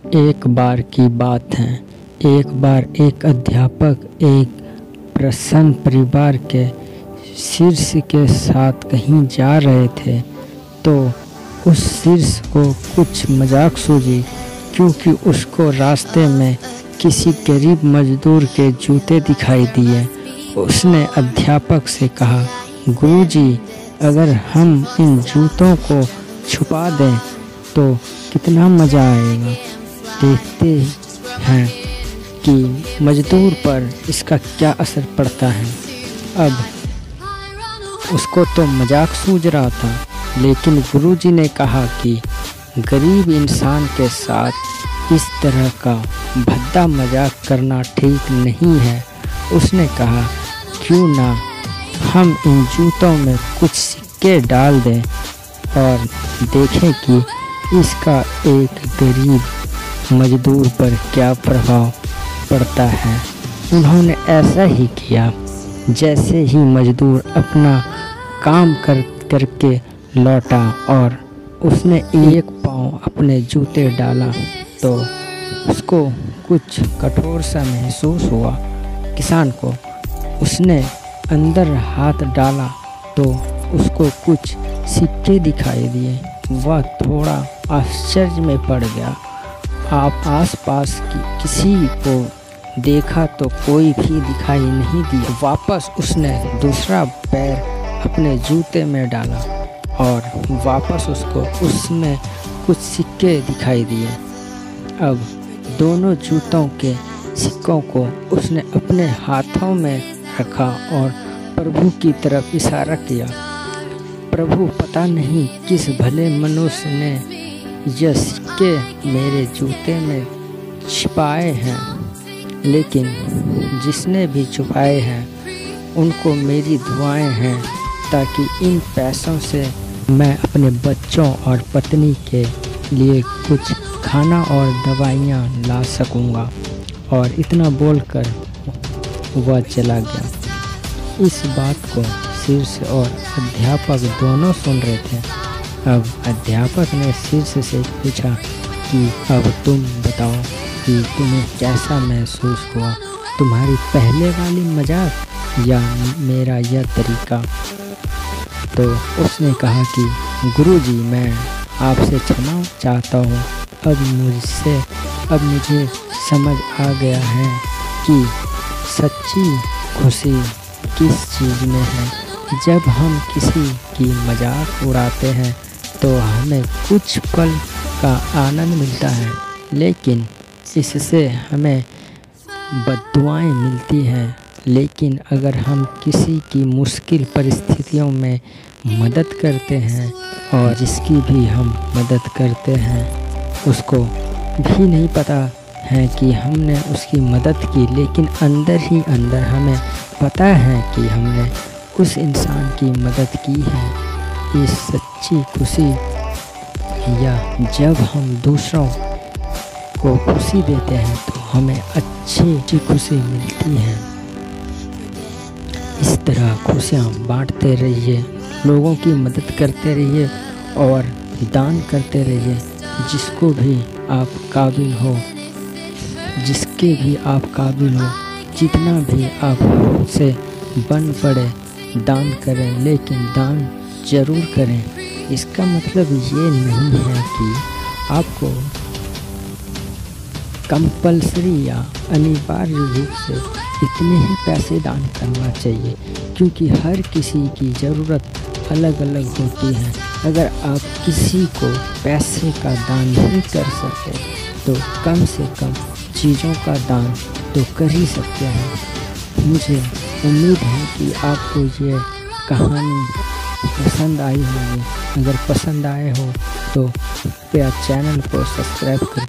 एक बार की बात है। एक बार एक अध्यापक एक प्रसन्न परिवार के शीर्ष के साथ कहीं जा रहे थे, तो उस शीर्ष को कुछ मजाक सूझी, क्योंकि उसको रास्ते में किसी गरीब मजदूर के जूते दिखाई दिए। उसने अध्यापक से कहा, गुरुजी, अगर हम इन जूतों को छुपा दें तो कितना मज़ा आएगा। देखते हैं कि मजदूर पर इसका क्या असर पड़ता है। अब उसको तो मजाक सूझ रहा था, लेकिन गुरुजी ने कहा कि गरीब इंसान के साथ इस तरह का भद्दा मजाक करना ठीक नहीं है। उसने कहा, क्यों ना हम इन जूतों में कुछ सिक्के डाल दें और देखें कि इसका एक गरीब मजदूर पर क्या प्रभाव पड़ता है। उन्होंने ऐसा ही किया। जैसे ही मजदूर अपना काम करके लौटा और उसने एक पाँव अपने जूते डाला, तो उसको कुछ कठोर सा महसूस हुआ। किसान को उसने अंदर हाथ डाला तो उसको कुछ सिक्के दिखाई दिए। वह थोड़ा आश्चर्य में पड़ गया। आप आसपास की किसी को देखा तो कोई भी दिखाई नहीं दिया। वापस उसने दूसरा पैर अपने जूते में डाला और वापस उसको उसमें कुछ सिक्के दिखाई दिए। अब दोनों जूतों के सिक्कों को उसने अपने हाथों में रखा और प्रभु की तरफ इशारा किया। प्रभु, पता नहीं किस भले मनुष्य ने यह सिक्के मेरे जूते में छिपाए हैं, लेकिन जिसने भी छुपाए हैं उनको मेरी दुआएं हैं, ताकि इन पैसों से मैं अपने बच्चों और पत्नी के लिए कुछ खाना और दवाइयाँ ला सकूँगा। और इतना बोलकर वह चला गया। इस बात को शीर्ष और अध्यापक दोनों सुन रहे थे। अब अध्यापक ने शीर्ष से पूछा कि अब तुम बताओ कि तुम्हें कैसा महसूस हुआ, तुम्हारी पहले वाली मजाक या मेरा यह तरीका। तो उसने कहा कि गुरुजी, मैं आपसे क्षमा चाहता हूँ। अब मुझे समझ आ गया है कि सच्ची खुशी किस चीज़ में है। जब हम किसी की मजाक उड़ाते हैं तो हमें कुछ पल का आनंद मिलता है, लेकिन इससे हमें बद्दुआएं मिलती हैं। लेकिन अगर हम किसी की मुश्किल परिस्थितियों में मदद करते हैं और जिसकी भी हम मदद करते हैं उसको भी नहीं पता है कि हमने उसकी मदद की, लेकिन अंदर ही अंदर हमें पता है कि हमने उस इंसान की मदद की है। इस सच्ची खुशी, या जब हम दूसरों को खुशी देते हैं तो हमें अच्छी खुशी मिलती है। इस तरह खुशियाँ बांटते रहिए, लोगों की मदद करते रहिए और दान करते रहिए। जिसको भी आप काबिल हो, जिसके भी आप काबिल हो, जितना भी आप से बन पड़े दान करें, लेकिन दान जरूर करें। इसका मतलब ये नहीं है कि आपको कंपल्सरी या अनिवार्य रूप से इतने ही पैसे दान करना चाहिए, क्योंकि हर किसी की ज़रूरत अलग अलग होती है। अगर आप किसी को पैसे का दान नहीं कर सकते तो कम से कम चीज़ों का दान तो कर ही सकते हैं। मुझे उम्मीद है कि आपको ये कहानी पसंद आई होगी। अगर पसंद आए हो तो कृपया चैनल को सब्सक्राइब कर